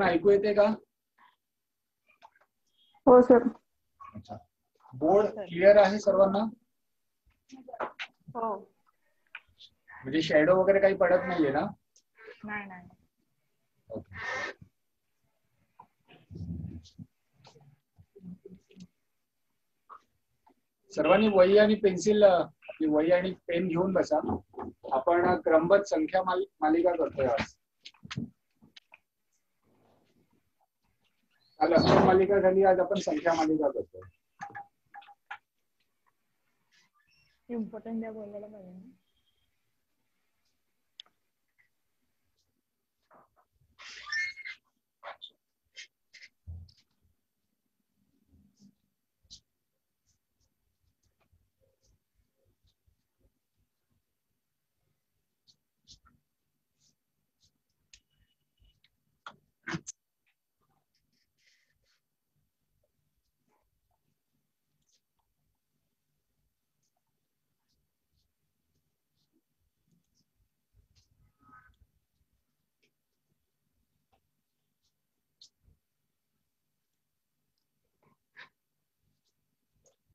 ऐकू येते का? हो सर. अच्छा, बोर्ड क्लिअर आहे सर्वांना? हो. म्हणजे शॅडो वगैरे काही पडत नाहीये ना? नाही. ओके. सर्वांनी वही आणि पेन्सिल, आपली वही आणि पेन घेऊन बसा. आपण क्रमबद्ध संख्या मालिका करतोय आज. काल अक्षर मालिका झाली, आज आपण संख्या मालिका करतोय. इम्पॉर्टंट द्या बोलायला पाहिजे ना.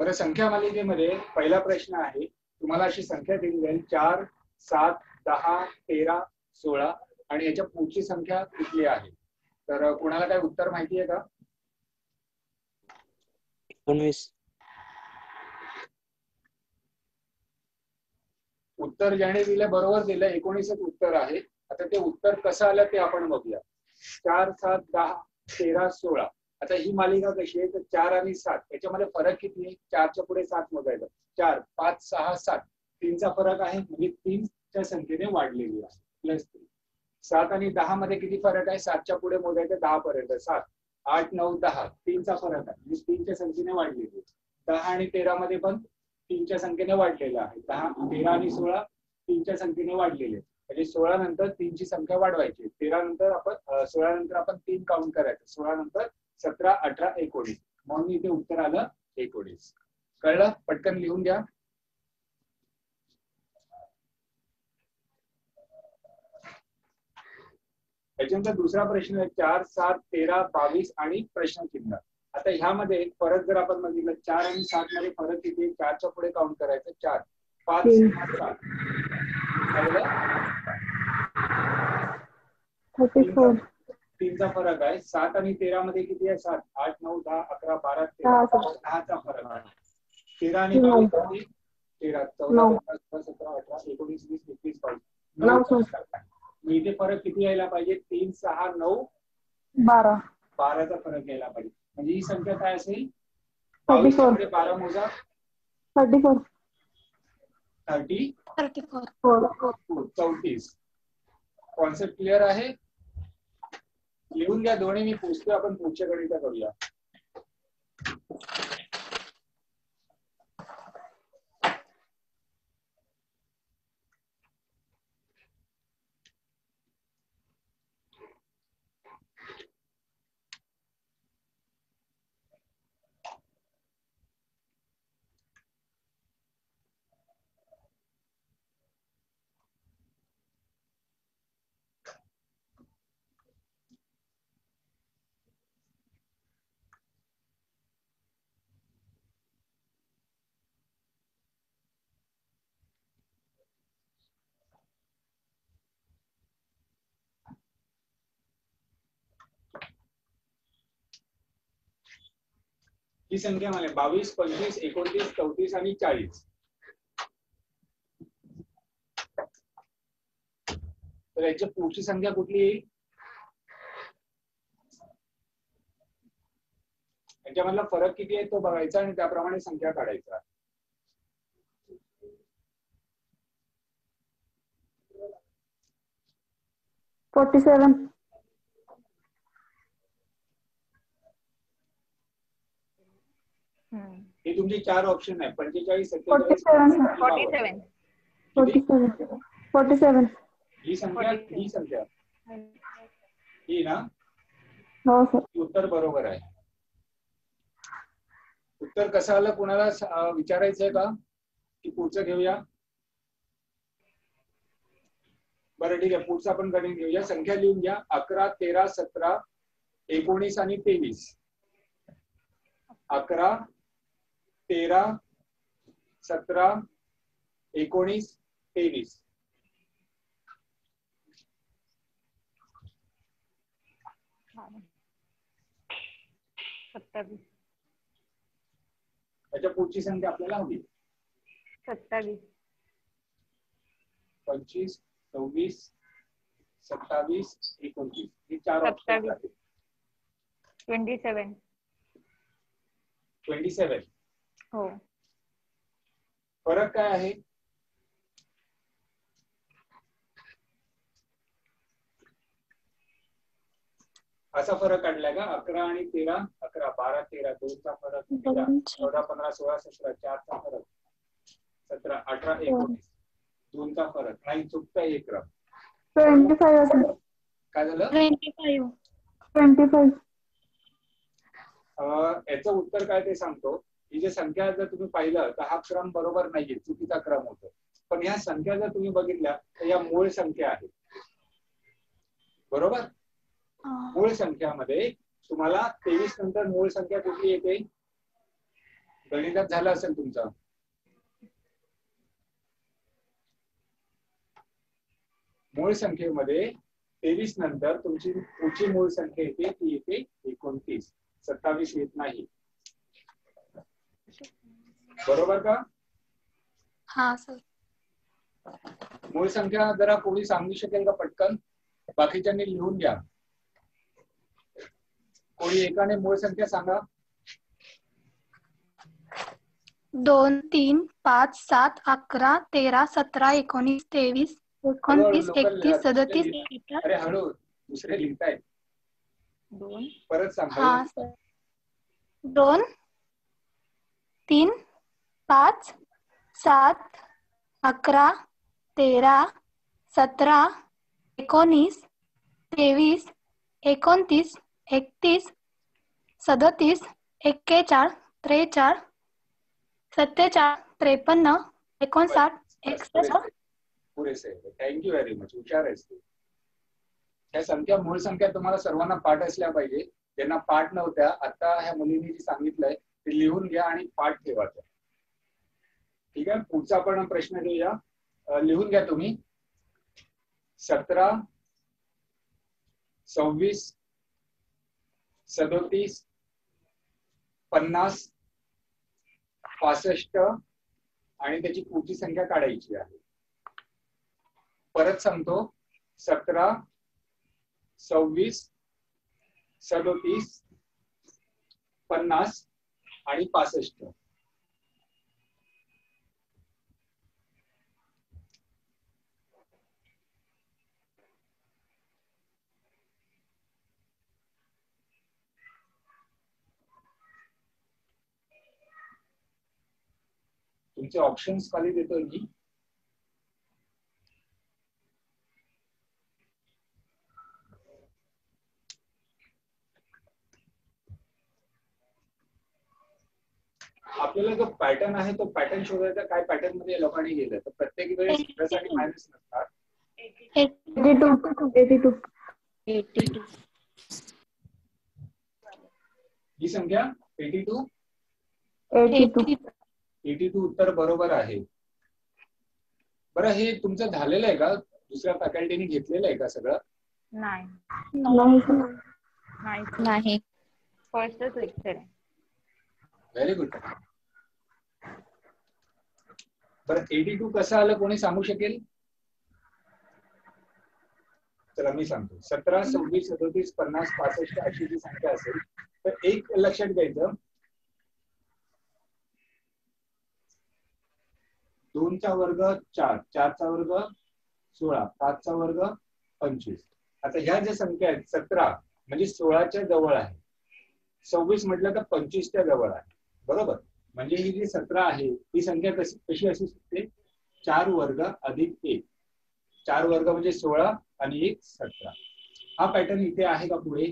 बरं, संख्या मालिकेमध्ये पहिला प्रश्न आहे. तुम्हाला अशी संख्या दिली जाईल 4, 7, 10, 13, 16 आणि याच्या पुढची संख्या कुठली आहे? तर कोणाला काही उत्तर माहिती आहे का? 19. उत्तर ज्याने दिलं बरोबर दिलं, 19च उत्तर आहे. आता ते उत्तर कसं आलं ते आपण बघूया. 4, 7, 10, 13, 16. आता ही मालिका कशी आहे तर 4 आणि 7 याच्यामध्ये फरक किती आहे? 4च्या पुढे 7 मोजायचं. 4, 5, 6, 7 3चा फरक आहे, म्हणजे 3च्या संख्येने वाढलेली आहे. प्लस 3. 7 आणि 10 मध्ये किती फरक आहे? 7च्या पुढे मोजायचं 10 पर्यंत. 7, 8, 9, 10 3चा फरक आहे, म्हणजे 3च्या संख्येने वाढलेली आहे. 10 आणि 13 मध्ये पण 3च्या संख्येने वाढलेलं आहे. 10, 13 आणि 16 3च्या संख्येने वाढलेले, म्हणजे 16 नंतर 3ची संख्या वाढवायची. 13 नंतर आपण 16 नंतर आपण 3 काउंट करायचं. 16 नंतर 17, 18, 19, म्हणून इथे उत्तर आलं 19. कळलं? पटकन लिहून घ्या. त्याच्यानंतर दुसरा प्रश्न आहे 4, 7, 13, 22 आणि प्रश्नचिन्ह. आता ह्यामध्ये फरक जर आपण बघितलं 4 आणि 7 मध्ये फरक किती आहे? 4च्या पुढे काउंट करायचं. 4, 5, 6, 7. कळलं? 34. 3चा फरक आहे. 7 आणि 13 मध्ये किती आहे? 7, 8, 9, 10, 11, 12, 13, 10चा फरक आहे. 13 आणि 22 मध्ये 13, 14, 15, 16, 17, 18, 19, 20, 21, 22. इथे फरक किती यायला पाहिजे? 3, 6, 9, 12. 12चा फरक यायला पाहिजे. म्हणजे ही संख्या काय असेल? 34. 22 12 मोजा. 34. 34. कॉन्सेप्ट क्लिअर आहे? लिहून घ्या दोन्ही. मी पुस्तक आपण पुढच्या गणित करूया. ही संख्या मला 22, 25, 29, 34 आणि 40. तर याची पुढची संख्या कुठली येईल? याच्यामधला फरक किती आहे तो बघायचा आणि त्याप्रमाणे संख्या काढायचा. हे तुमचे 4 ऑप्शन आहे. 45, 47, 47. ही संख्या ही ना? हो सर. उत्तर बरोबर आहे. उत्तर कसं आलं कुणाला विचारायचंय का की पुढचं घेऊया? बरं ठीक आहे, पुढचं आपण गणित घेऊया. संख्या लिहून घ्या. 11, 13, 17, 19 आणि 23, 11, 13, 17, 19, 23. त्याच्या पुढची संख्या आपल्याला हवी. 27, 25, 26, 27, 29 ही 4 ऑप्शन 27. 27. हो. फरक काय आहे? असा फरक काढलाय का? 11 आणि 13, 11, 12, 13 2चा फरक, 14, 15, 16, 17 4चा फरक, 17, 18, 19 2चा फरक. नाही, चुकतंय हे क्रम. 25. काय झालं? 25. याचं उत्तर काय ते सांगतो. ही जी संख्या जर तुम्ही पाहिलं तर हा क्रम बरोबर नाहीये, चुकीचा क्रम होतो. पण ह्या संख्या जर तुम्ही बघितल्या तर या मूळ संख्या आहेत. बरोबर? मूळ संख्यामध्ये तुम्हाला 23 नंतर मूळ संख्या कुठली येते? गणितात झालं असेल तुमचं. मूळ संख्येमध्ये 23 नंतर तुमची पुढची मूळ संख्या येते, ती येते 29. 27 येत नाही. बरोबर का? हा सर. मूळ संख्या जरा कोणी सांगू शकेल का पटकन? बाकीच्यांनी लिहून घ्या. कोणी एकाने मूळ संख्या सांगा. 2, 3, 5, 7, 11, 13, 17, 19, 23, 29, 31, 37. अरे हळू, दुसरे लिहितायत. 2. परत सांगा. हा सर. 2, 3, 5, 7, 11, 13, 17, 19, 23, 29, 31, 37, 41, 43, 47, 53, 59, 61. पुरेसे. Thank you very much. हुशार आहेस तू. ह्या संख्या मूळ संख्या तुम्हाला सर्वांना पाठ असल्या पाहिजे. ज्यांना पाठ नव्हत्या, आता ह्या मुलींनी जी सांगितलंय ते लिहून घ्या आणि पाठ ठेवा. ठीक आहे. पुढचा आपण प्रश्न घेऊया. लिहून घ्या तुम्ही. 17, 26, 37, 50, 65 आणि त्याची पुढची संख्या काढायची आहे. परत सांगतो. 17, 26, 37, 50 आणि 65. तुमचे ऑप्शन्स खाली देतोय मी. आपल्याला जो पॅटर्न आहे तो पॅटर्न शोधायचा. काय पॅटर्न मध्ये लोकांनी गेलं तर प्रत्येक वेळेस प्लस आणि मायनस नसतात. 82. ही संख्या 82. 82. उत्तर बरोबर आहे. बरं, हे तुमचं झालेलं आहे का? दुसऱ्या फॅकल्टीने घेतलेलं आहे का सगळं? नाही. फर्स्टच लेक्चर आहे. Very good. बरं, 82 कसं आलं कोणी सांगू शकेल? चला मी सांगतो. 17, 26, 37, 50, 65 अशी जी संख्या असेल तर एक लक्षात घ्यायचं. 2चा वर्ग 4, 4चा वर्ग 16, 5चा वर्ग 25. आता ह्या ज्या संख्या आहेत 17 म्हणजे 16च्या जवळ आहे. 26 म्हटलं तर 25च्या जवळ आहे. बरोबर? म्हणजे ही जी 17 आहे ही संख्या कशी असू शकते? 4 वर्ग अधिक 1. 4 वर्ग म्हणजे 16 आणि 1 17. हा पॅटर्न इथे आहे का पुढे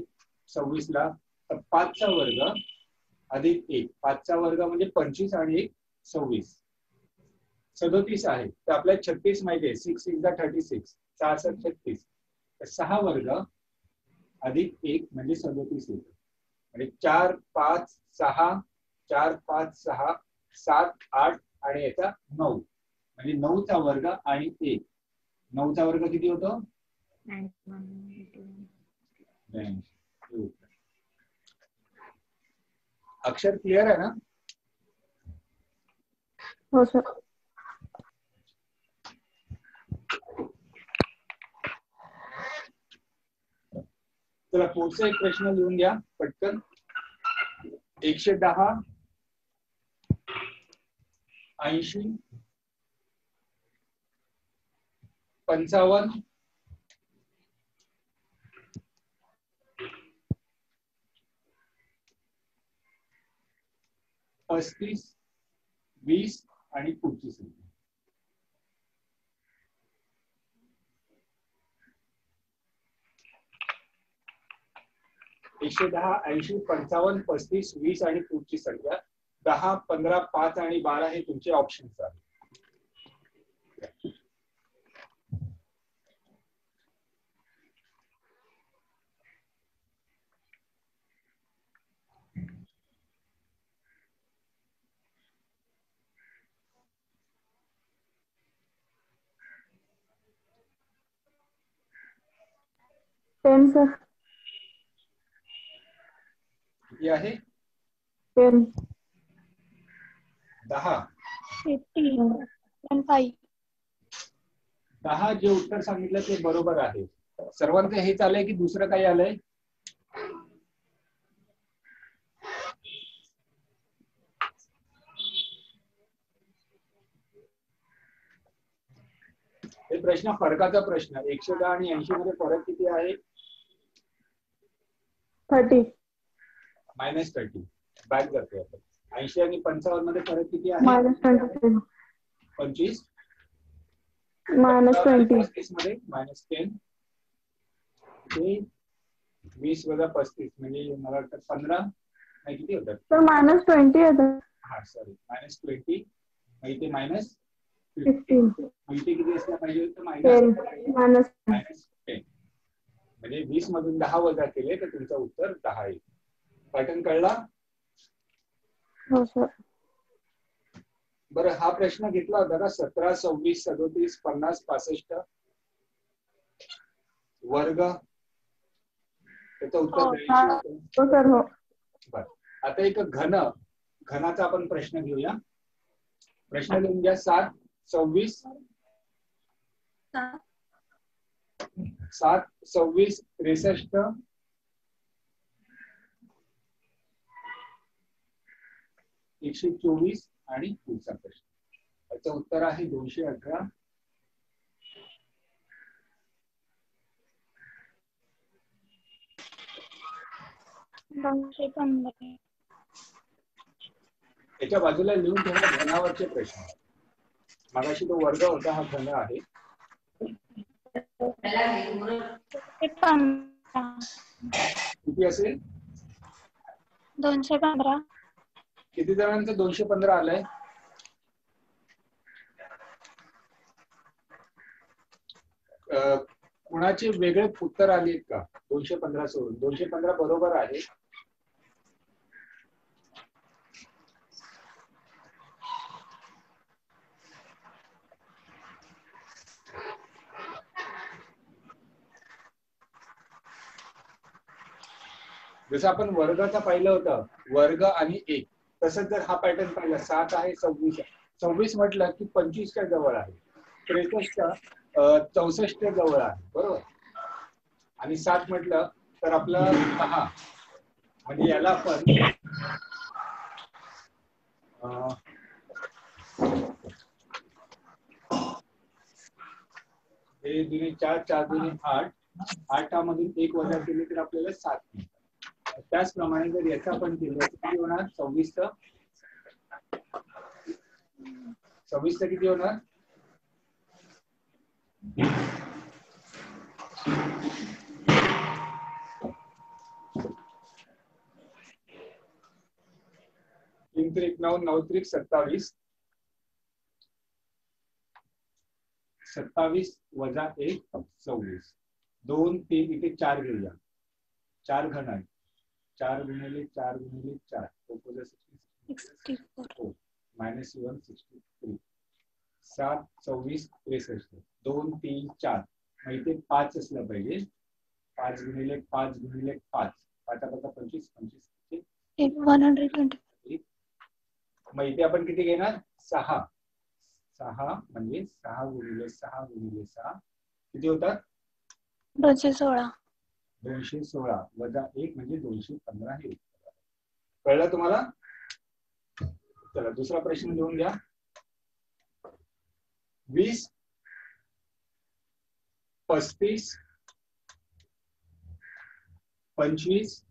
26 ला? तर 5चा वर्ग अधिक 1. 5चा वर्ग म्हणजे 25 आणि 1 26. 37 आहे. तर आपल्याला 36 माहिती आहे. 6 6 36, 6 7 36. 6 वर्ग अधिक 1 म्हणजे 37 येतं. म्हणजे 4, 5, 6, 4, 5, 6, 7, 8 आणि याचा 9 म्हणजे 9चा वर्ग आणि 1. 9चा वर्ग किती होतो? 82. अक्षर क्लिअर आहे ना? हो सर. चला पुढचा एक प्रश्न लिहून घ्या पटकन. 110, 80, 55, 35, 20 आणि पुढची संख्या. एकशे 10, 80, 55, 35, 20 आणि पुढची संख्या. 10, 15, 5 आणि 12 हे तुमचे ऑप्शन्स आहेत. Ten sir. किती आहे? 10. 10. 10. जे उत्तर सांगितलं ते बरोबर आहे. सर्वांचं हेच आलंय की दुसरं काही आलंय? हे प्रश्न फरकाचा प्रश्न. 110 आणि 80 मध्ये फरक किती आहे? 30. -30. बॅक जातो आपण. 80 आणि 55 मध्ये फरक किती आहे? -20. 25. -20. 35 मध्ये -10. ते 20 वजा 35 म्हणजे मला वाटतं 15 नाही किती होतात? सर -20 येतं. हा सॉरी -20 म्हणजे ते -15. इथे किती असला पाहिजे होतं? -10. म्हणजे 20 मधून 10 वजा केले तर तुमचं उत्तर 10 येईल. पॅटर्न कळला? हो सर. बरं हा प्रश्न घेतला होता का? 17, 26, 37, 50, 65 वर्ग. त्याचं उत्तर द्यायचं होतं. हो सर. हो. बरं आता एक घनाचा आपण प्रश्न घेऊया. प्रश्न लिहून घ्या. 7, 26, 7, 26, 63, 124 आणि पुढचा प्रश्न. त्याचं उत्तर आहे 218. याच्या बाजूला लिहून ठेवा घनावरचे प्रश्न. मगाशी तो वर्ग होता, हा घन आहे. किती असेल? 215. किती जणांचं 215 आलंय? कुणाचे वेगळे उत्तर आले का? 215 सोडून. 215 बरोबर आहे. जसं आपण वर्गाचा पाहिलं होतं, वर्ग आणि 1, तसंच जर हा पॅटर्न पाहिला, 7 आहे, 26 आहे. 26 म्हटलं की 25च्या जवळ आहे, 63 64 जवळ आहे, बरोबर. आणि 7 म्हटलं तर आपलं 10 म्हणजे याला आपण हे दुने 4, 4 दुने 8, 8 मधून 1 वजा केले तर आपल्याला 7 मिळतात. त्याचप्रमाणे जर याचा आपण केलं तर किती होणार? 26 किती होणार? तीन त्रिक 9, 9 त्रिक 27, 27 वजा 1 26, 2 3 इथे 4 घेऊया. 4 घन आहे. 4 गुणिले 4 गुणिले 4 64. हो -163. 7 24 63. 2 3 4 मग इथे 5 असलं पाहिजे. 5 गुणिले 5 गुणिले 5 5 25 25 120. मग इथे आपण किती घेणार 6 6 म्हणजे 6 गुणिले 6 गुणिले 6 किती होतात 216. 216 वजा 1 म्हणजे 215 हे उत्तर. कळलं तुम्हाला. चला दुसरा प्रश्न लिहून घ्या. 20 35 25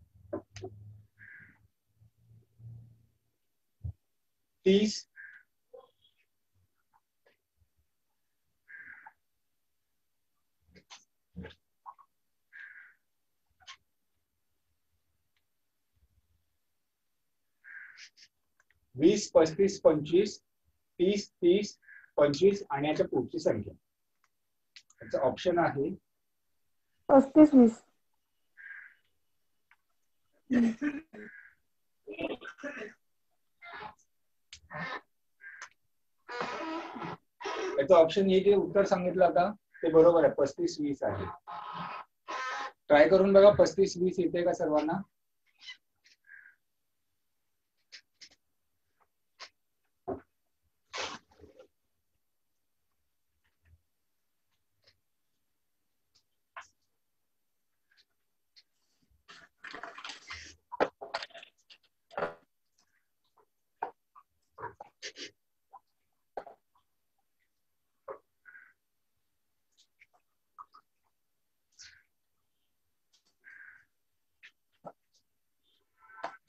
30 20 35 25 30 30 25 आणि याच्या पुढची संख्या. याचं ऑप्शन आहे 35 20. याचं ऑप्शन हे जे उत्तर सांगितलं आता ते बरोबर आहे. 35 20 आहे. ट्राय करून बघा 35 20 येते का सर्वांना.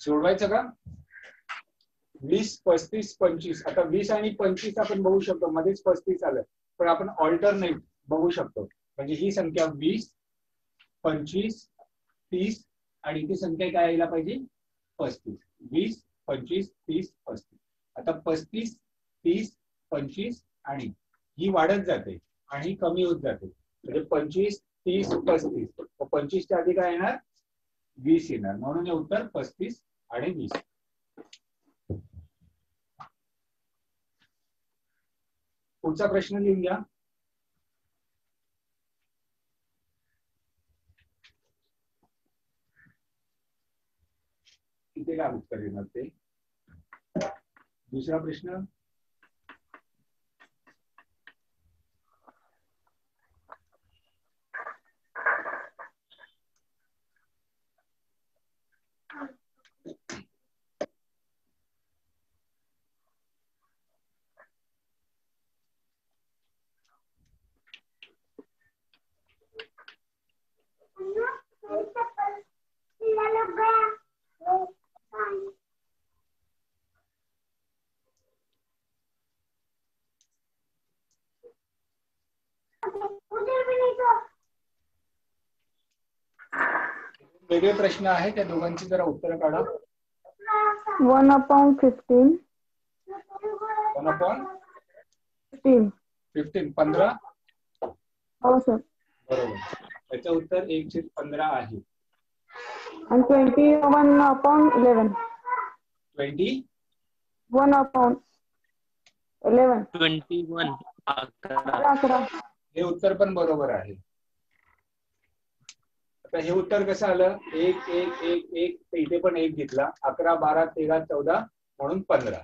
सोडवायचं का. 20 35 25 आता 20 आणि 25 आपण बघू शकतो मध्येच 35 आलं पण आपण ऑल्टरनेट बघू शकतो. म्हणजे ही संख्या 20 25 30 आणि ती संख्या काय यायला पाहिजे 35. 20 25 30 35. आता 35 30 25 आणि ही वाढत जाते आणि कमी होत जाते. म्हणजे 25 30 35 25 च्या आधी काय येणार 20 येणार. म्हणून हे उत्तर 35 आणि 20. पुढचा प्रश्न लिहून घ्या. इथे काय उत्तर येणार ते. दुसरा प्रश्न वेगळे प्रश्न आहे त्या दोघांची जरा उत्तर काढा. 1/15. 1/15 15 हो सर. बरोबर. याचं उत्तर 1/15 आहे. आणि 21/11. 20 1/11. 21 11. हे उत्तर पण बरोबर आहे. आता हे उत्तर कसं आलं 1 1 1 1 इथे पण 1 घेतला 11 12 13 14 म्हणून 15.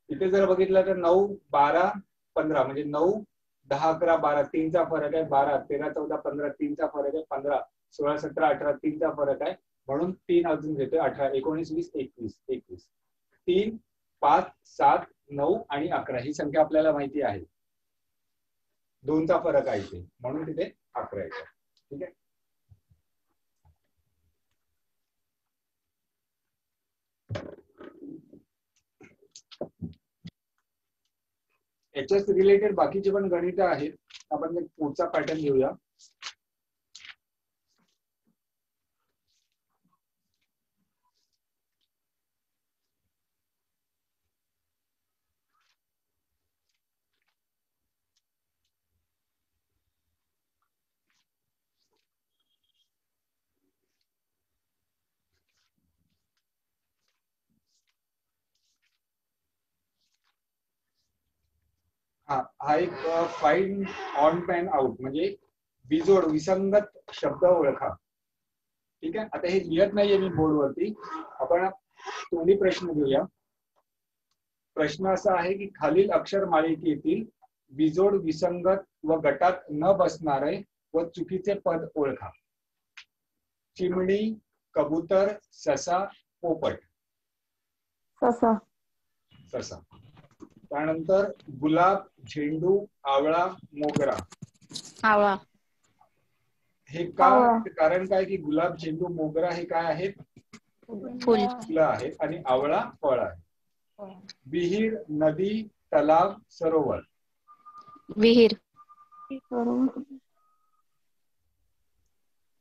इथे जर बघितलं तर 9 12 15 म्हणजे 9 10 11 12 3 चा फरक आहे. 12 13 14 15 3 चा फरक आहे. 15 16 17 18 3 चा फरक आहे. म्हणून 3 अजून घेतोय 18 19 20 21 21 3 5 7 9 आणि 11 ही संख्या आपल्याला माहिती आहे. 2 चा फरक आहे इथे म्हणून तिथे 11 येतो. ठीक आहे. याच्याच रिलेटेड बाकीचे पण गणित आहेत. आपण पुढचा पॅटर्न घेऊया. हा एक फाईंड ऑन पॅन आउट म्हणजे बिजोड विसंगत शब्द ओळखा. ठीक आहे. आता हे लिहत नाहीये मी बोर्डवरती, आपण तोंडी प्रश्न घेऊया. प्रश्न असा आहे की खालील अक्षर मालिकेतील बिजोड विसंगत व गटात न बसणारे व चुकीचे पद ओळखा. चिमणी, कबूतर, ससा, पोपट. ससा. ससा. त्यानंतर गुलाब, झेंडू, आवळा, मोगरा. आवळा. हे का? आवळा. कारण काय की गुलाब, झेंडू, मोगरा हे काय आहेत? फुल. फुलं आहेत आणि आवळा फळ आहे. विहीर, नदी, तलाव, सरोवर. विहीर. बरोबर.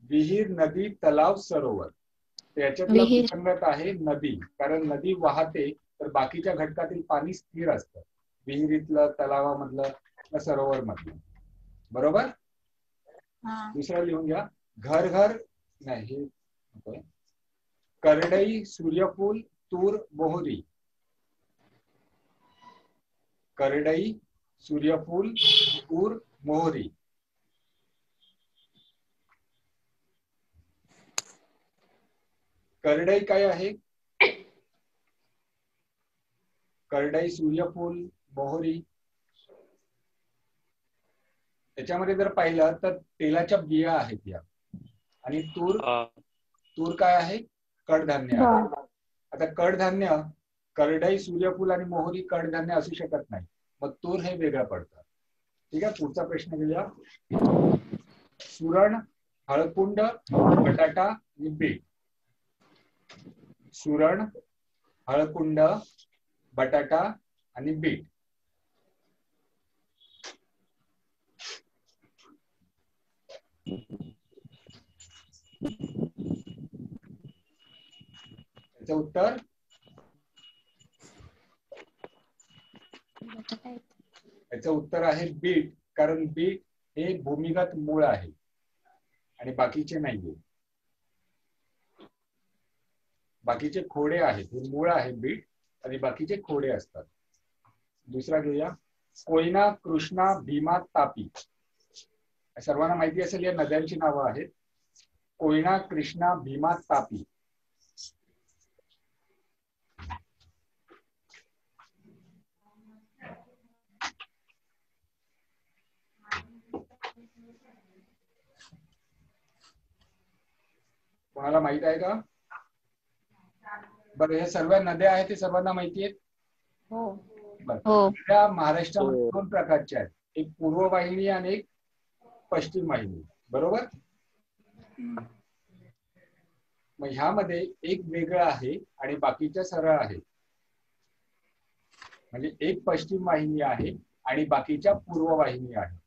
विहीर, नदी, तलाव, सरोवर. त्याच्यातलं विहीर. विसंगत आहे नदी, कारण नदी वाहते तर बाकीच्या घटकातील पाणी स्थिर असतं, विहिरीतलं, तलावामधलं, सरोवर मधलं. बरोबर. दुसरा लिहून घ्या. घर घर नाही हे करडई, सूर्यफूल, तूर, मोहरी. करडई, सूर्यफूल, तूर, मोहरी. करडई काय आहे? करडई, सूर्यफूल, मोहरी. त्याच्यामध्ये जर पाहिलं तर तेलाच्या बिया आहेत या. आणि तूर काय आहे? कडधान्य आहे. आता कडधान्य, करडई, सूर्यफूल आणि मोहरी कडधान्य असू शकत नाही, मग तूर हे वेगळं पडतं. ठीक आहे. पुढचा प्रश्न घेऊया. सुरण, हळकुंड, बटाटा आणि बीट. सुरण, हळकुंड, बटाटा आणि बीट. त्याचं उत्तर याचं उत्तर आहे बीट, कारण बीट हे भूमिगत मूळ आहे आणि बाकीचे नाहीये. बाकीचे खोडे आहेत. हे मूळ आहे बीट आणि बाकीचे खोडे असतात. दुसरा घेऊया. कोयना, कृष्णा, भीमा, तापी. सर्वांना माहिती असेल या नद्यांची नावं आहेत. कोयना, कृष्णा, भीमा, तापी. कोणाला माहित आहे का? बरं, हे सर्व नद्या आहेत, ते सर्वांना माहिती आहेत. नद्या महाराष्ट्रामध्ये दोन प्रकारच्या आहेत, एक पूर्व वाहिनी आणि एक पश्चिम वाहिनी. बरोबर. मग ह्यामध्ये एक वेगळं आहे आणि बाकीच्या सरळ आहेत. म्हणजे एक पश्चिम वाहिनी आहे आणि बाकीच्या पूर्व वाहिनी आहे.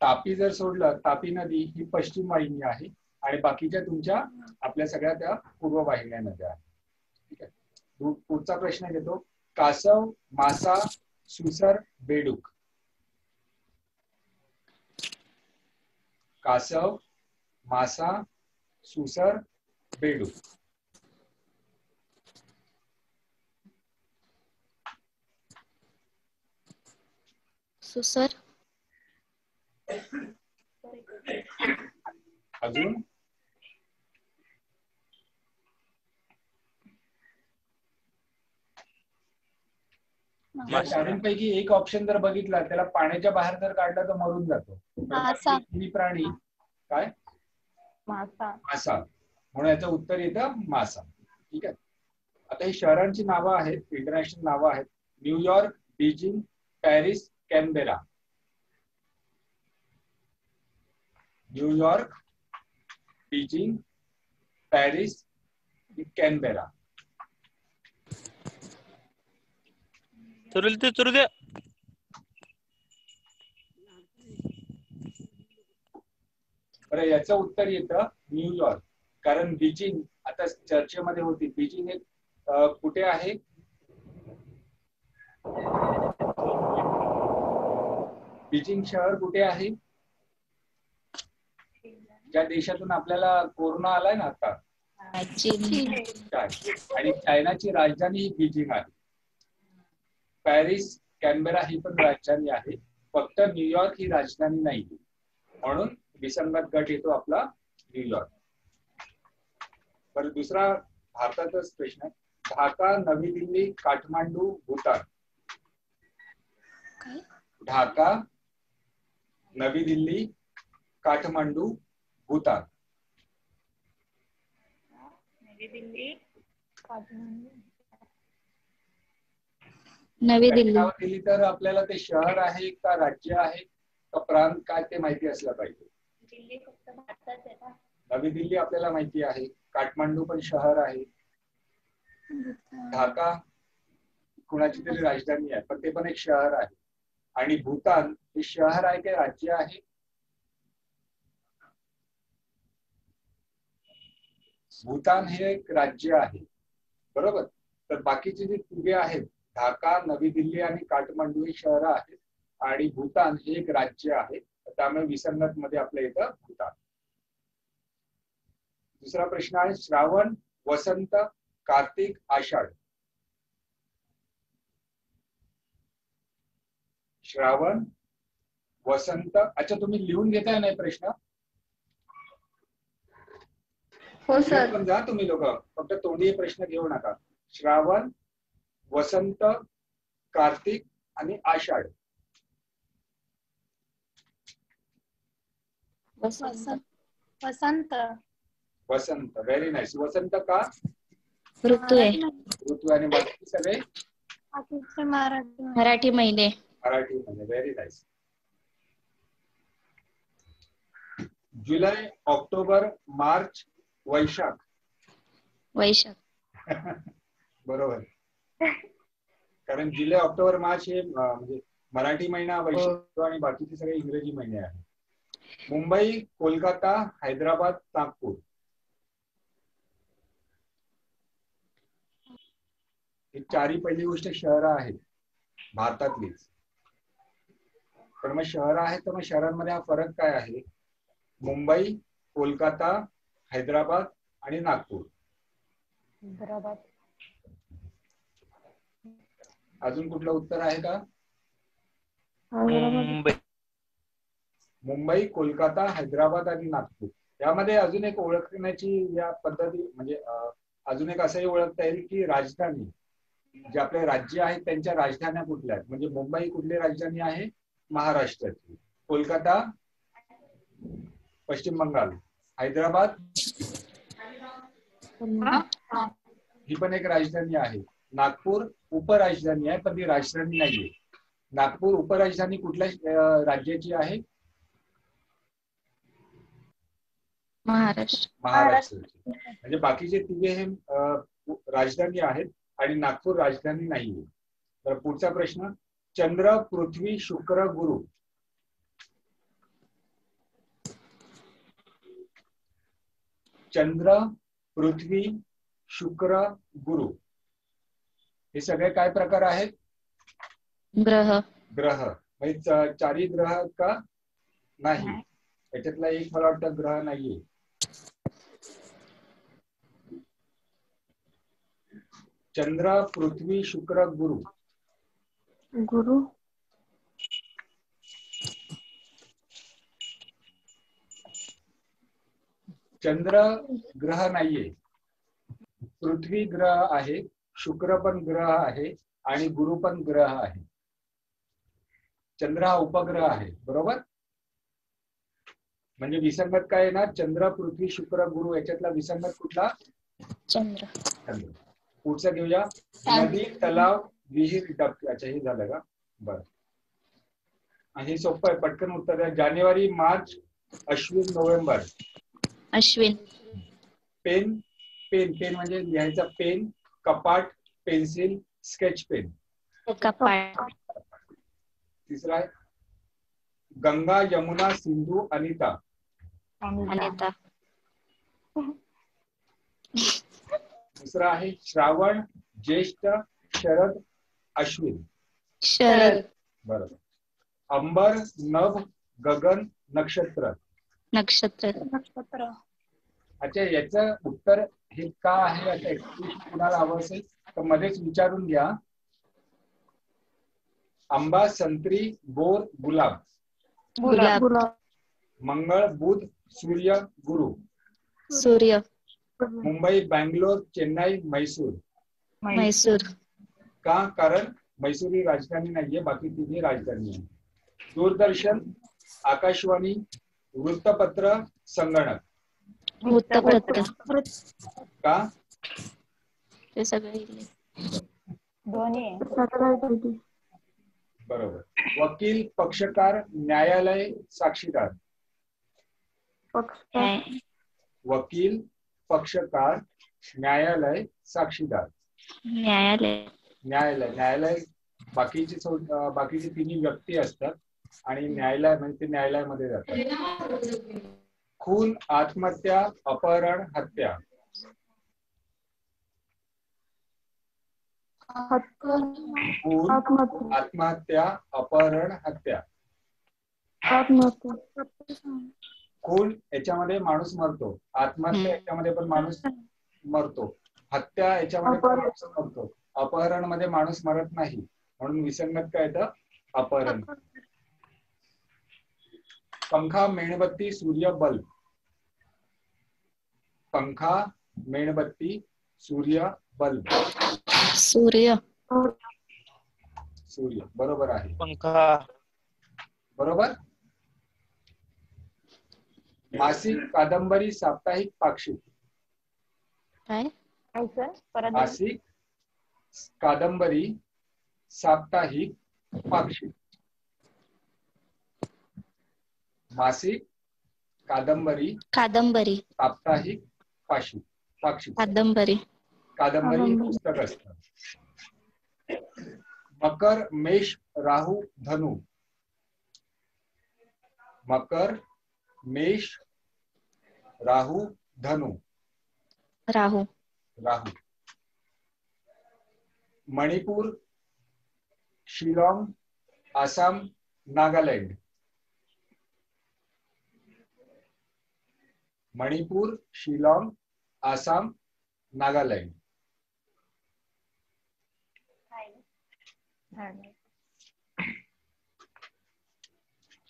तापी जर सोडलं, तापी नदी ही पश्चिम वाहिनी आहे आणि बाकीच्या तुमच्या आपल्या सगळ्या त्या पूर्व वाहिन्या नद्या आहेत. ठीक आहे. पुढचा प्रश्न घेतो. कासव, मासा, सुसर, बेडूक. कासव, मासा, सुसर, बेडूक. सुसर. अजून या चारांपैकी एक ऑप्शन जर बघितला, त्याला पाण्याच्या बाहेर जर काढला तर मरून जातो. प्राणी काय? मासा. मासा. म्हणून याचं उत्तर येतं मासा. ठीक आहे. आता ही शहरांची नावं आहेत, इंटरनॅशनल नावं आहेत. New York, Beijing, Paris, Canberra. New York, Beijing, Paris, Canberra. चुरू दे. बरं, याचं उत्तर येतं न्यूयॉर्क, कारण बीजिंग आता चर्चेमध्ये होती. बीजिंग हे कुठे आहे? बीजिंग शहर कुठे आहे? ज्या देशातून आपल्याला कोरोना आलाय ना आता, चीन. आणि चायनाची राजधानी ही बीजिंग आहे. पॅरिस, कॅनबेरा ही पण राजधानी आहे, फक्त न्यूयॉर्क ही राजधानी नाही, म्हणून विसंगत गट येतो आपला न्यूयॉर्क. बरं, दुसरा भारताचाच प्रश्न आहे. ढाका, नवी दिल्ली, काठमांडू, भूतान. ढाका, नवी दिल्ली, काठमांडू, भूतान. नवी दिल्ली, नाव दिली तर आपल्याला ते शहर आहे का राज्य आहे का प्रांत काय ते माहिती असलं पाहिजे. दिल्ली फक्त भारतात आहे ना. नवी दिल्ली आपल्याला माहिती आहे, काठमांडू पण शहर आहे, ढाका कुणाची तरी राजधानी आहे पण ते पण एक शहर आहे, आणि भूतान हे शहर आहे का राज्य आहे. भूतान हे एक राज्य आहे, बरोबर. तर बाकीचे जे तिघे आहेत, ढाका, नवी दिल्ली आणि काठमांडू हे शहर आहेत, आणि भूतान हे एक राज्य आहे, त्यामुळे विसंगत मध्ये आपलं येतं भूतान. दुसरा प्रश्न आहे श्रावण, वसंत, कार्तिक, आषाढ. श्रावण, वसंत. अच्छा, तुम्ही लिहून घेताय नाही प्रश्न? हो सर. पण जा तुम्ही लोक, फक्त तोंडी प्रश्न घेऊ नका. श्रावण, वसंत, कार्तिक आणि आषाढ. वसंत. वसंत, व्हेरी नाईस. वसंत का? ऋतू आहे. ऋतू. आणि बाकी सगळे मराठी महिने. मराठी महिने, व्हेरी नाईस. जुलै, ऑक्टोबर, मार्च, वैशाख. वैशाख. बरोबर. कारण जुलै, ऑक्टोबर, मार्च हे म्हणजे मराठी महिना वैशाख आणि बाकीचे सगळे इंग्रजी महिने आहेत. मुंबई, कोलकाता, हैदराबाद, नागपूर. ही चारही पहिली गोष्ट शहरं आहेत भारतातलीच. पण मग शहरं आहेत तर मग शहरांमध्ये हा फरक काय आहे? मुंबई, कोलकाता, हैदराबाद आणि नागपूर. अजून कुठलं उत्तर आहे का? मुंबई, कोलकाता, हैदराबाद आणि नागपूर. यामध्ये अजून एक ओळखण्याची या पद्धती म्हणजे अजून एक असंही ओळखता येईल की राजधानी जे आपले राज्य आहेत त्यांच्या राजधान्या कुठल्या आहेत. म्हणजे मुंबई कुठली राजधानी आहे? महाराष्ट्राची. कोलकाता पश्चिम बंगाल. हैदराबाद ही पण एक राजधानी आहे. नागपूर उपराजधानी आहे पण ती राजधानी नाहीये. नागपूर उपराजधानी कुठल्या राज्याची आहे? महाराष्ट्राची. म्हणजे बाकीचे तिघे हे राजधानी आहेत आणि नागपूर राजधानी नाहीये. तर पुढचा प्रश्न, चंद्र, पृथ्वी, शुक्र, गुरु. चंद्र, पृथ्वी, शुक्र, गुरु हे सगळे काय प्रकार आहेत? ग्रह. ग्रह. म्हणजे चारही ग्रह का? नाही, याच्यातला एक मला वाटतं ग्रह नाहीये. चंद्र, पृथ्वी, शुक्र, गुरु. गुरु. चंद्र ग्रह नाहीये, पृथ्वी ग्रह आहे, शुक्र पण ग्रह आहे आणि गुरु पण ग्रह आहे. चंद्र हा उपग्रह आहे, बरोबर. म्हणजे विसंगत काय ना, चंद्र, पृथ्वी, शुक्र, गुरु याच्यातला विसंगत कुठला? चंद्र. चंद्र. पुढचं घेऊया. नदी, तलाव, विहीर, डबके. अच्छा, हे झालं का? बरं. आणि सोपं आहे, पटकन उत्तर द्या. जानेवारी, March, Ashwin, November. Ashwin. Pen. Pen pen म्हणजे लिहायचा पेन. कपाट, पेन्सिल, स्केच पेन. कपाट. तिसरा आहे गंगा, यमुना, सिंधू, अनिता. अनिता. दुसरा आहे श्रावण, ज्येष्ठ, शरद, अश्विन. शरद. बरोबर. अंबर, नभ, गगन, नक्षत्र. नक्षत्र. नक्षत्र. अच्छा, याचं उत्तर हे का आहे असं एक्सप्लेनेशन कुणाला हवं असेल तर मध्येच विचारून घ्या. आंबा, संत्री, बोर, गुलाब. गुलाब. मंगळ, बुध, सूर्य, गुरु. सूर्य. मुंबई, बँगलोर, चेन्नई, मैसूर. मैसूर. का? कारण मैसूर ही राजधानी नाहीये, बाकी तिन्ही राजधानी आहे. दूरदर्शन, आकाशवाणी, वृत्तपत्र, संगणक. वृत्तपत्र. का? ते सगळे बरोबर. वकील, पक्षकार, न्यायालय, साक्षीदार. वकील, पक्षकार, न्यायालय, साक्षीदार. न्यायालय. न्यायालय. न्यायालय बाकीचे तिन्ही व्यक्ती असतात आणि न्यायालय म्हणजे ते न्यायालयामध्ये जातात. खून, आत्महत्या, अपहरण, हत्या. खून, आत्महत्या, अपहरण, हत्या. खून याच्यामध्ये माणूस मरतो, आत्महत्या याच्यामध्ये पण माणूस मरतो, हत्या याच्यामध्ये पण माणूस मरतो, अपहरण मध्ये माणूस मरत नाही, म्हणून विसंगत काय येतं? अपहरण. पंखा, मेणबत्ती, सूर्य, बल्ब. पंखा, मेणबत्ती, सूर्य, बल्ब. सूर्य. सूर्य बरोबर आहे. पंखा. बरोबर. मासिक, कादंबरी, साप्ताहिक, पाक्षिक. काय? मासिक, कादंबरी, साप्ताहिक, पाक्षिक. मासिक, कादंबरी, कादंबरी. साप्ताहिक, पाक्षिक. कादंबरी. कादंबरी पुस्तक असतं. मकर, मेष, राहू, धनु. मकर, मेष, राहू, धनु. राहू. राहू. मणिपूर, शिलाँग, आसाम, नागालँड. मणिपूर, शिलाँग, आसाम, नागालँड.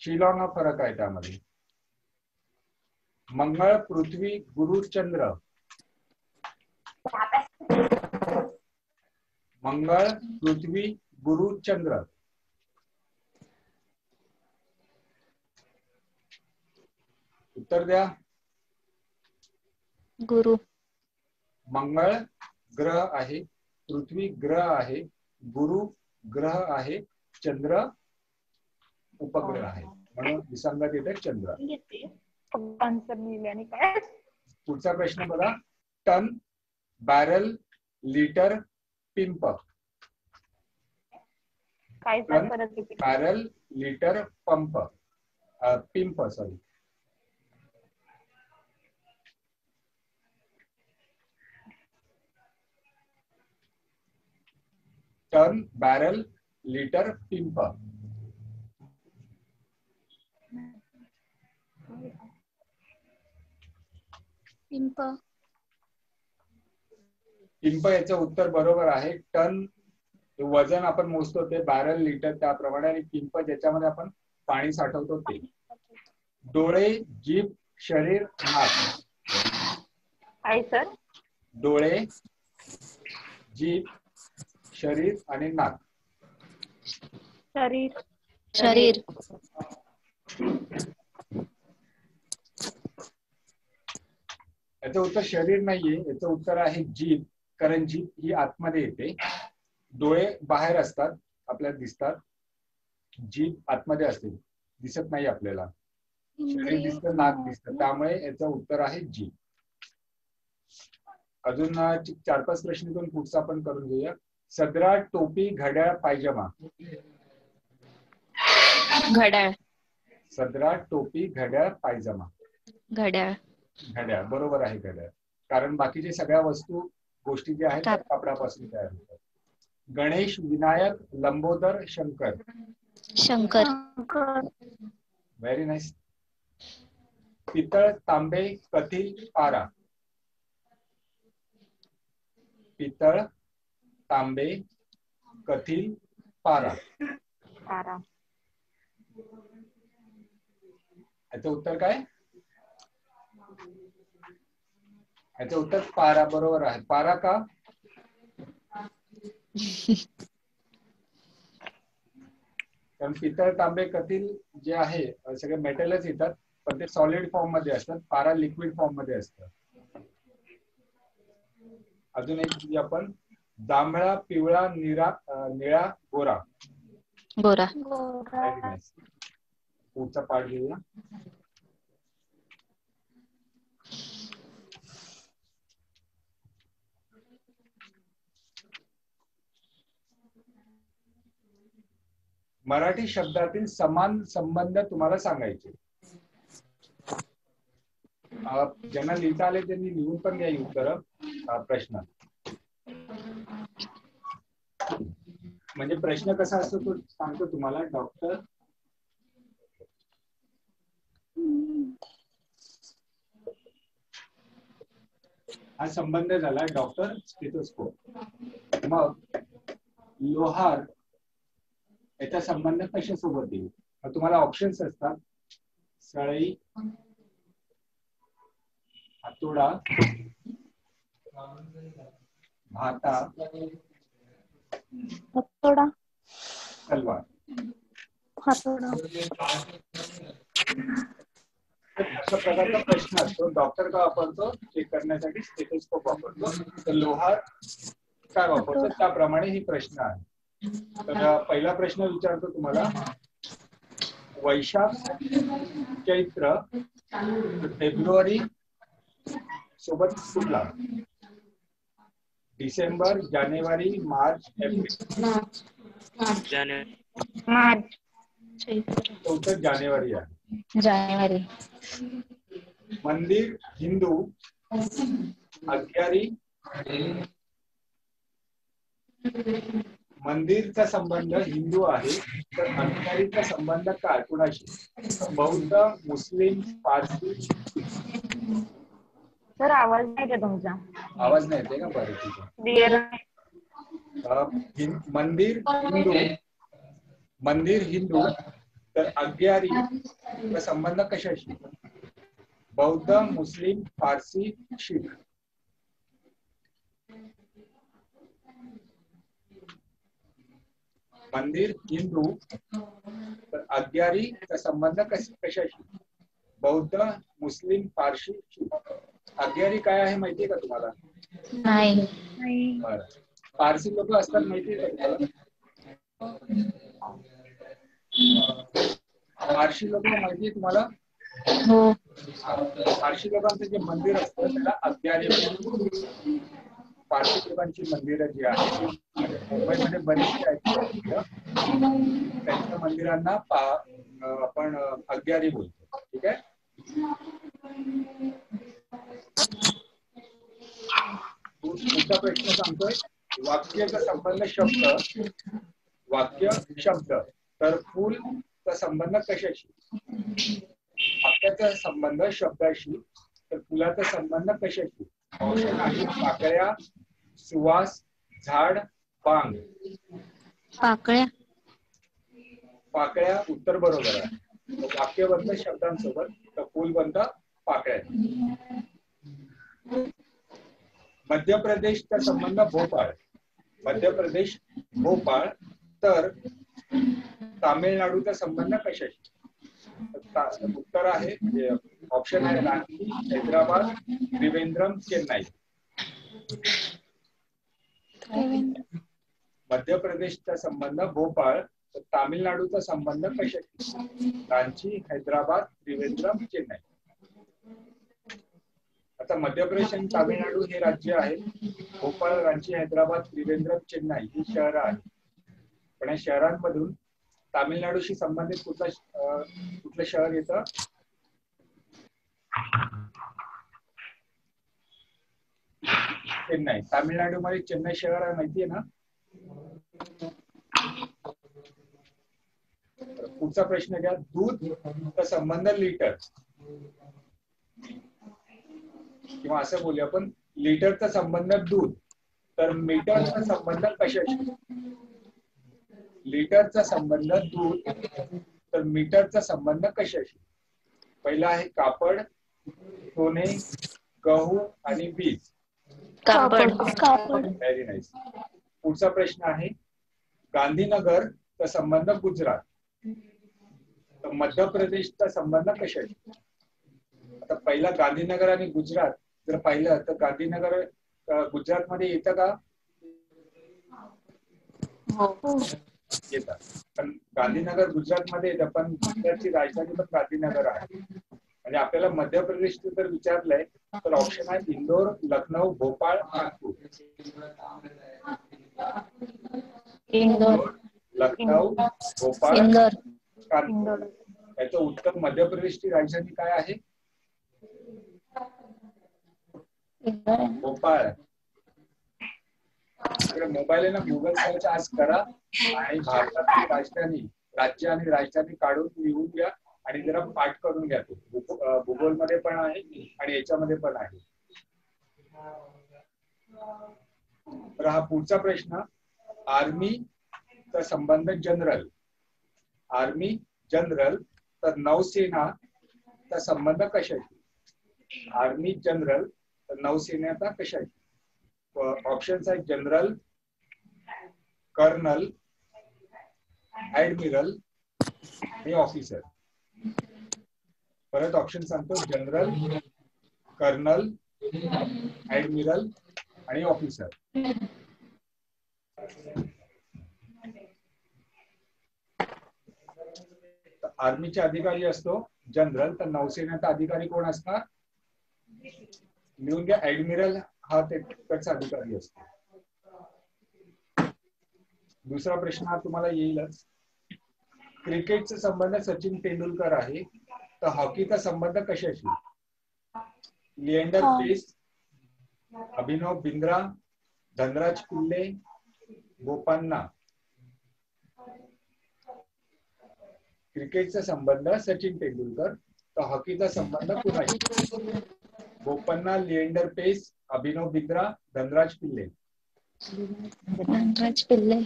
शिलाँग हा फरक आहे त्यामध्ये. मंगळ, पृथ्वी, गुरु, चंद्र. मंगळ, पृथ्वी, गुरु, चंद्र. उत्तर द्या. गुरु. मंगळ ग्रह आहे, पृथ्वी ग्रह आहे, गुरु ग्रह आहे, चंद्र उपग्रह आहे, म्हणून विसंगत येते चंद्र. पुढचा प्रश्न बघा. टन, बॅरल, लिटर, पिंप. टन, बॅरल, लिटर, पंप, पिंप सॉरी. टन, बॅरल, लिटर, पिंप. पिंप. पिंप याचं उत्तर बरोबर आहे. टन वजन आपण मोजतो ते, बॅरल लिटर त्याप्रमाणे, आणि पिंप ज्याच्यामध्ये आपण पाणी साठवतो ते. डोळे, जीभ, शरीर, नाक. आहे सर. डोळे, जीभ, शरीर आणि नाक. शरीर. शरीर. याचं उत्तर शरीर नाहीये, याचं उत्तर आहे जीभ, कारण जीभ ही आतमध्ये येते. डोळे बाहेर असतात, आपल्याला दिसतात. जीभ आतमध्ये असते, दिसत नाही आपल्याला. शरीर दिसतं, नाक दिसतं, त्यामुळे याचं उत्तर आहे जीभ. अजून 4-5 प्रश्न करून पुढचा आपण करून घेऊया. सदरा, टोपी, घड्याळ, पायजमा. घड्याळ. सदरा, टोपी, घड्याळ, पायजमा. घड्याळ. घड्याळ बरोबर आहे. घड्याळ, कारण बाकीच्या सगळ्या वस्तू गोष्टी ज्या आहेत त्या कापडापासून तयार होतात. गणेश, विनायक, लंबोदर, शंकर. शंकर. Very nice. पितळ तांबे कथील पारा. पितळ तांबे कथील पारा. पारा. याचं उत्तर काय? याचं उत्तर पारा बरोबर आहे. पारा का? कारण पितळ तांबे कथील जे आहे सगळे मेटलच येतात, पण ते सॉलिड फॉर्म मध्ये असतात. पारा लिक्विड फॉर्म मध्ये असतात. अजून एक म्हणजे आपण जांभळा पिवळा निळा गोरा. गोरा. Very nice. पुढचा पाठ घेऊया. मराठी शब्दातील समान संबंध तुम्हाला सांगायचे. ज्यांना लिहिता आले त्यांनी लिहून पण घ्या उत्तर प्रश्न. म्हणजे प्रश्न कसा असतो तो सांगतो तुम्हाला. डॉक्टर हा संबंध झाला डॉक्टर स्टेथोस्कोप. मग लोहार याचा संबंध कशासोबत येईल? मग तुम्हाला ऑप्शन्स असतात. सळई, हातोडा, भाता, हातोडा. तलवार. हातोडा. अशा प्रकारचा प्रश्न असतो. डॉक्टर का वापरतो? चेक करण्यासाठी स्टेथोस्कोप वापरतो. तर लोहार काय वापरतो? त्याप्रमाणे ही प्रश्न आहे. तर पहिला प्रश्न विचारतो तुम्हाला. वैशाख चैत्र फेब्रुवारी सोबत कुठला? डिसेंबर जानेवारी मार्च एप्रिल. मार्च. उत्तर जानेवारी आहे. जानेवारी. मंदिर हिंदू अग्यारी. मंदिरचा संबंध हिंदू आहे तर अग्यारीचा संबंध काय कुणाशी? बौद्ध, मुस्लिम, पारसी. सर आवाज नाही येते तुमचा. आवाज नाही येते का? बरं ठीक आहे. मंदिर हिंदू तर अग्यारीचा संबंध कशाशी? बौद्ध, मुस्लिम, पारसी, शीख. मंदिर हिंदू तर अग्यारीचा संबंध कशाशी? बौद्ध, मुस्लिम, पारसी, शीख. अग्यारी काय आहे माहितीये का तुम्हाला? नाही. बरं. पारसी लोक असतात माहितीये का तुम्हाला? पारशी लोक माहितीये तुम्हाला? हो. पारशी लोकांचं जे मंदिर असतं त्याला अग्यारी म्हणतात. पारसी लोकांची मंदिरं जी आहेत मुंबईमध्ये बरीचशी आहेत. त्यांच्या मंदिरांना आपण अग्यारी बोलतो. ठीक आहे. पुढचा प्रश्न सांगतोय वाक्याचा संबंध शब्द. वाक्य शब्द तर फूलचा संबंध कशाशी? वाक्याचा संबंध शब्दाशी तर फुलाचा संबंध कशाशी? ऑप्शन आहे पाकळ्या, सुवास, झाड, बांग. पाकळ्या. पाकळ्या उत्तर बरोबर आहे. वाक्य बनतं शब्दांसोबत तर फूल बनतं पाकळ्या. मध्य प्रदेशचा संबंध भोपाळ. मध्य प्रदेश भोपाळ तर तामिळनाडूचा संबंध कशाशी? उत्तर आहे ऑप्शन आहे रांची, हैदराबाद, त्रिवेंद्रम, चेन्नई. मध्य प्रदेशचा संबंध भोपाळ तर तामिळनाडूचा संबंध कशाशी? रांची, हैदराबाद, त्रिवेंद्रम, चेन्नई. आता मध्य प्रदेश आणि तामिळनाडू हे राज्य आहेत. भोपाळ, रांची, हैदराबाद, त्रिवेंद्रम, चेन्नई ही शहरं आहेत. पण या शहरांमधून तामिळनाडूशी संबंधित कुठलं शहर येतं? चेन्नई. तामिळनाडूमध्ये चेन्नई शहर आहे माहितीये ना? पुढचा प्रश्न घ्या. दूध चा संबंध लिटर. किंवा असं बोलूया आपण, लिटरचा संबंध दूध, तर मीटरचा संबंध कशाशी? लिटरचा संबंध दूध, तर मीटरचा संबंध कशाशी? पहिला आहे कापड, सोने, गहू आणि वीज. कापड. कापड. Very nice. पुढचा प्रश्न आहे गांधीनगरचा संबंध गुजरात, तर मध्य प्रदेशचा संबंध कशाशी? आता पहिला गांधीनगर आणि गुजरात जर पाहिलं तर गांधीनगर गुजरात मध्ये येतं का? हो. येतात. पण गांधीनगर गुजरात मध्ये येतं, पण गुजरातची राजधानी पण गांधीनगर आहे. आणि आपल्याला मध्य प्रदेशचं जर विचारलंय तर ऑप्शन आहे इंदोर, लखनौ, भोपाळ, नागपूर. इंदोर. लखनौ, भोपाळ, इंदोर. कानपूर. याचं उत्तर मध्य प्रदेशची राजधानी काय आहे? इंदोर आहे. भोपाळ. इकडे मोबाईल आहे ना, गुगल सर्च आज करा आणि भारताची राजधानी, राज्य आणि राजधानी काढून लिहून घ्या आणि जरा पाठ करून घ्या. तो भूगोल मध्ये पण आहे आणि याच्यामध्ये पण आहे. तर हा पुढचा प्रश्न, आर्मीचा संबंध जनरल, आर्मी जनरल, तर नौसेनाचा संबंध कशाशी? आर्मी जनरल तर नौसेनेचा कशाशी? ऑप्शन्स आहेत जनरल, कर्नल, ऍडमिरल आणि ऑफिसर. परत ऑप्शन सांगतो, जनरल, कर्नल, ऍडमिरल आणि ऑफिसर. आर्मीचे अधिकारी असतो जनरल, तर नौसेनेचा अधिकारी कोण असणार? लिहून घ्या, ऍडमिरल हा तिकडचा अधिकारी असतो. दुसरा प्रश्न हा तुम्हाला येईलच. क्रिकेटचा संबंध सचिन तेंडुलकर आहे, तर हॉकीचा संबंध कशाशी? लिएंडर पेस, अभिनव बिंद्रा, धनराज पिल्ले, बोपन्ना. क्रिकेटचा संबंध सचिन तेंडुलकर, तर हॉकीचा संबंध कुणाशी? बोपन्ना, लिएंडर पेस, अभिनव बिंद्रा, धनराज पिल्ले. धनराज पिल्ले.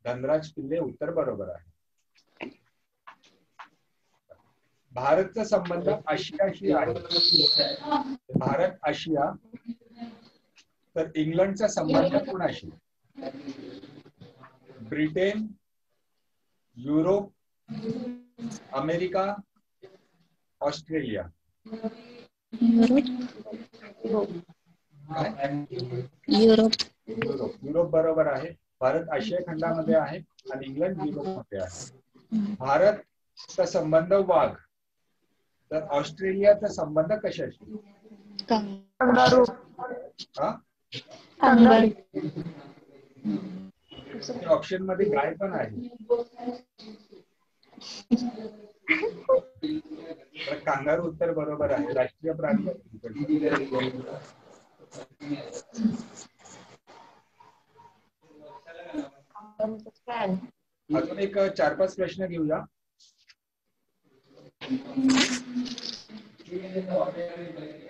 धनराज पिल्ले उत्तर बरोबर आहे. भारतचा संबंध आशियाशी आहे, भारत आशिया, तर इंग्लंडचा संबंध कुणाशी? Britain, Europe, America, Australia. Europe. Europe. Europe बरोबर आहे. भारत आशिया खंडामध्ये आहे आणि इंग्लंड युरोपमध्ये आहे. भारतचा संबंध वाघ, तर ऑस्ट्रेलियाचा संबंध कशाशी? कंगारू. हा, ऑप्शन मध्ये गाय पण आहे. कांगारू उत्तर बरोबर आहे. राष्ट्रीय प्राणी आहे. अजून एक 4-5 प्रश्न घेऊया.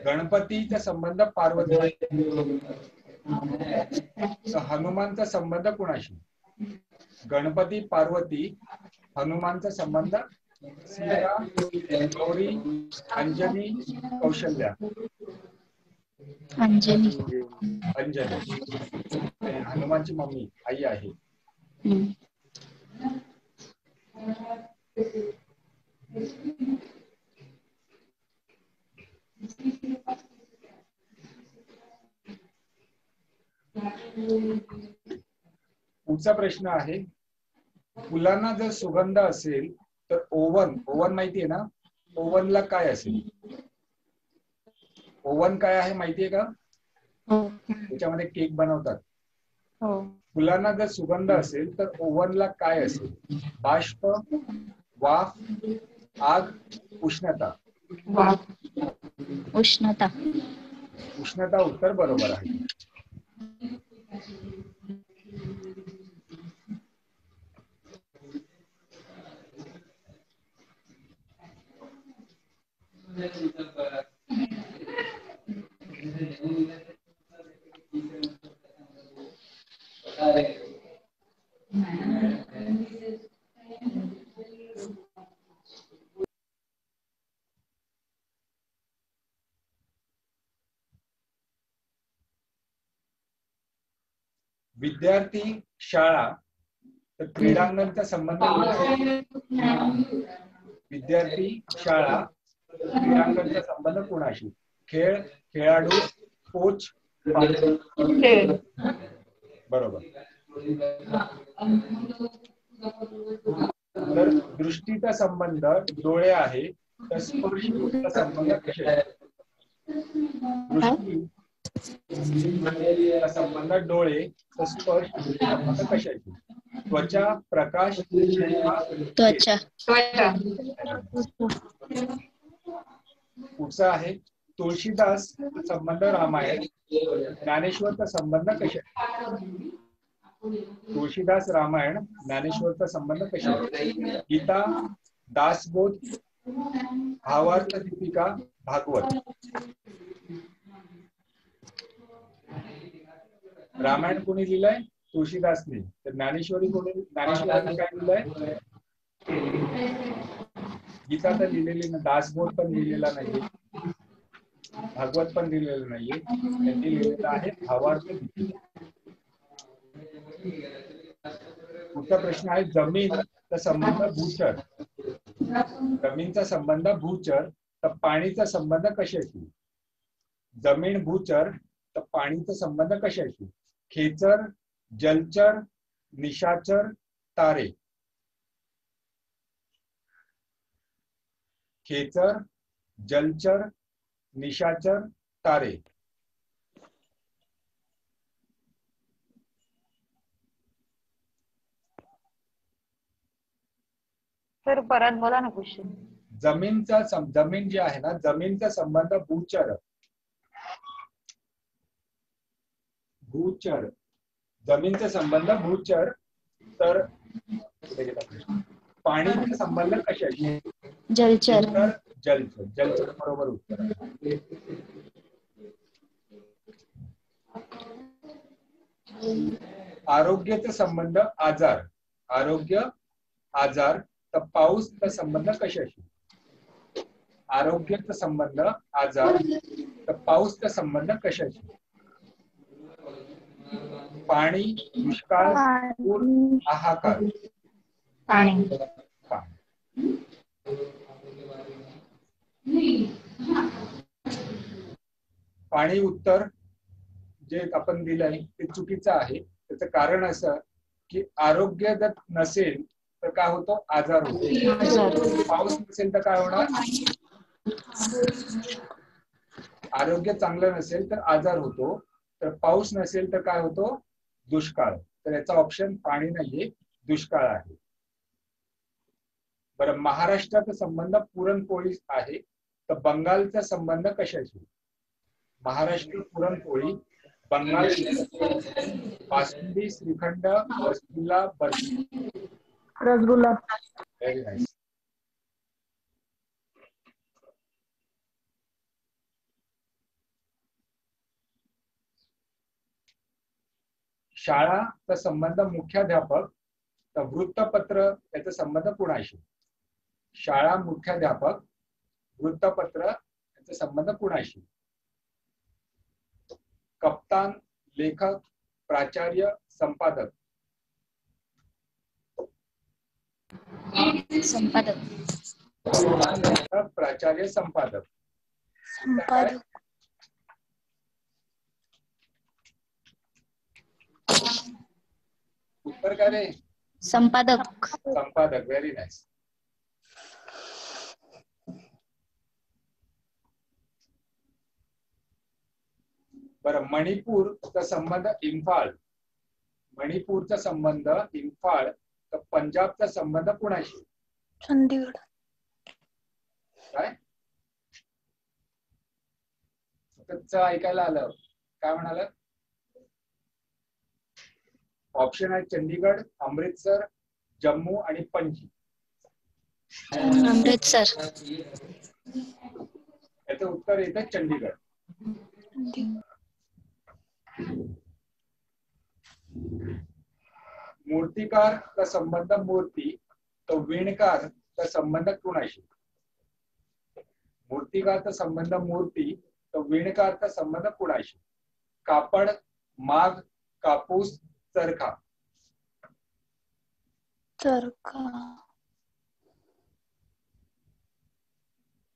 गणपतीचा संबंध पार्वती, हनुमानचा संबंध कुणाशी? गणपती, पार्वती, हनुमानचा संबंध सीता, गौरी, अंजनी, कौशल्या. अंजनी. अंजनी हनुमानची मम्मी, आई आहे. पुढचा प्रश्न आहे, फुलांना जर सुगंध असेल तर ओव्हन, ओव्हन माहितीये ना, ओव्हनला काय असेल? ओव्हन काय आहे माहितीये का? त्याच्यामध्ये केक बनवतात. फुलांना जर सुगंध असेल तर ओव्हनला काय असेल? बाष्प, वाफ, आग, उष्णता. उष्णता. उष्णता उत्तर बरोबर आहे. विद्यार्थी शाळा तर क्रीडांगणचा संबंध कोणाशी? विद्यार्थी शाळा क्रीडांगणचा संबंध कोणाशी? खेळ, खेळाडू, कोच, खेळ. बरोबर. तर दृष्टीचा संबंध डोळे आहे तर स्पर्शचा संबंध कशाशी? दृष्टीचा संबंध डोळे तर स्पर्श संबंध कशाशी? त्वचा, प्रकाश, त्वचा. पुढचा आहे तुळशीदास संबंध रामायण, ज्ञानेश्वरचा संबंध कशाशी? तुळशीदास रामायण, ज्ञानेश्वरचा संबंध कशाशी? गीता, दासबोध, भावार्थ दीपिका, भागवत. रामायण कोणी लिहिलंय? तुळशीदासने. तर ज्ञानेश्वरी कोणी, ज्ञानेश्वरांनी काय लिहिलंय? गीता तर लिहिलेली ना, दासबोध पण लिहिलेला नाहीये, भागवत पण लिहिलेलं नाहीये, त्यांनी लिहिलेलं आहे भावार्थ दीपिका. पुढचा प्रश्न आहे जमीनचा संबंध भूचर. जमीनचा संबंध भूचर तर पाणीचा संबंध कशाशी? जमीन भूचर तर पाणीचा संबंध कशाशी? खेचर, जलचर, निशाचर, तारे. खेचर, जलचर, निशाचर, तारे. सर परत बोला ना क्वेश्चन. जमीन जी आहे ना, जमीनचा संबंध भूचर. भूचर, जमीनचा संबंध भूचर तर पाणीचा संबंध कशाशी? जलचर. जलचर. जलचर बरोबर उत्तर. आरोग्याचा संबंध आजार. आरोग्य, आजार तर पाऊसचा संबंध कशाशी? आरोग्याचा संबंध आजार तर पाऊसचा संबंध कशाशी? पाणी, दुष्काळ, पूर, हाहाकार. पाणी. पाणी उत्तर जे आपण दिलंय ते चुकीचं आहे. त्याचं कारण असं की आरोग्य जर नसेल तर काय होतो? आजार होतो. पाऊस नसेल तर काय होणार? आरोग्य चांगलं नसेल तर आजार होतो, तर पाऊस नसेल तर काय होतो? दुष्काळ. तर याचा ऑप्शन पाणी नाहीये, दुष्काळ आहे. बरं, महाराष्ट्राचा संबंध पुरणपोळी आहे तर बंगालचा संबंध कशाशी? महाराष्ट्र पुरणपोळी, बंगाल बासुंदी, श्रीखंड, रसगुल्ला, बर्फी. रसगुल्ला. Very nice. शाळाचा संबंध मुख्याध्यापक तर वृत्तपत्र याचा संबंध कुणाशी? शाळा, मुख्याध्यापक, वृत्तपत्र याचा संबंध कुणाशी? कप्तान, लेखक, प्राचार्य, संपादक. संपादक. प्राचार्य, संपादक. संपादक. उत्तर काय रे? संपादक. संपादक. Very nice. बरं, मणिपूरचा संबंध इम्फाळ. मणिपूरचा संबंध इम्फाळ तर पंजाबचा संबंध कुणाशी? चंदीगड. काय ऐकायला आलं? काय म्हणाल? ऑप्शन आहे चंदीगड, अमृतसर, जम्मू आणि पणजी. अमृतसर. याचं उत्तर येतं चंदीगड. मूर्तिकार का संबंध मूर्ती तो विणकार का संबंध कुणाशी? मूर्तिकारचा संबंध मूर्ती तो विणकारचा संबंध कुणाशी? कापड, माग, कापूस, चरखा. चरखा.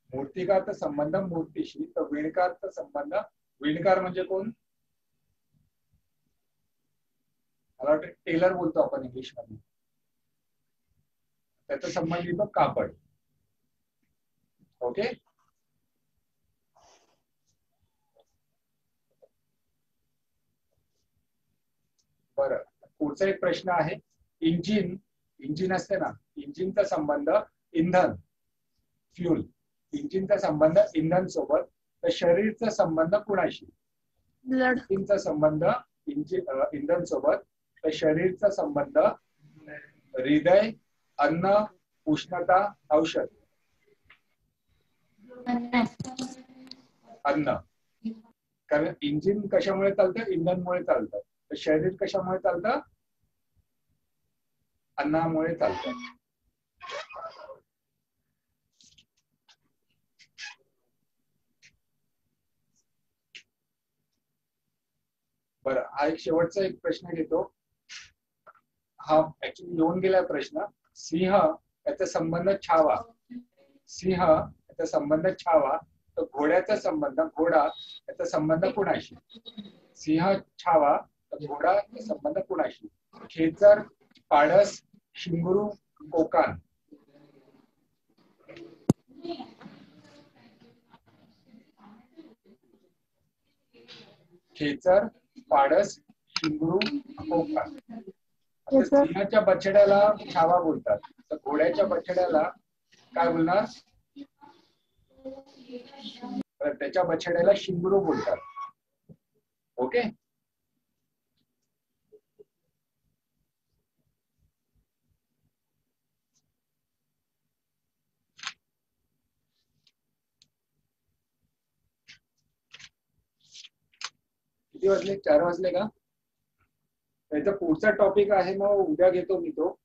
मूर्तिकारचा संबंध मूर्तीशी, तर विणकारचा संबंध, विणकार म्हणजे कोण? मला वाटतं टेलर बोलतो आपण इंग्लिश मध्ये. त्याचा संबंध येतो कापड. ओके. बरं, पुढचा एक प्रश्न आहे. इंजिन, इंजिन असते ना, इंजिनचा संबंध इंधन, फ्यूल. इंजिनचा संबंध इंधन सोबत, तर शरीरचा संबंध कुणाशी? ब्लड. इंजिनचा संबंध इंधन सोबत, तर शरीरचा संबंध हृदय, अन्न, उष्णता, औषध. अन्न. कारण इंजिन कशामुळे चालतं? इंधनमुळे चालतं. तर शरीर कशामुळे चालतं? अन्नामुळे चालतं. बरं, हा एक शेवटचा एक प्रश्न घेतो. हा ऍक्च्युली येऊन गेला प्रश्न. सिंह याचा संबंध छावा. सिंह याचा संबंध छावा, तर घोड्याचा संबंध, घोडा याचा संबंध कुणाशी? सिंह छावा, तर घोडा याचा संबंध कुणाशी? खेचर, पाडस, शिंगरू, कोकान. खेचर, पाडस, शिंगरू, कोकान. सिंहाच्या बछड्याला छावा बोलतात, तर घोड्याच्या बछड्याला काय बोलणार? त्याच्या बछड्याला शिंगरू बोलतात. ओके. किती वाजले? 4 वाजले का? त्याचा पुढचा टॉपिक आहे, मग उद्या घेतो मी तो.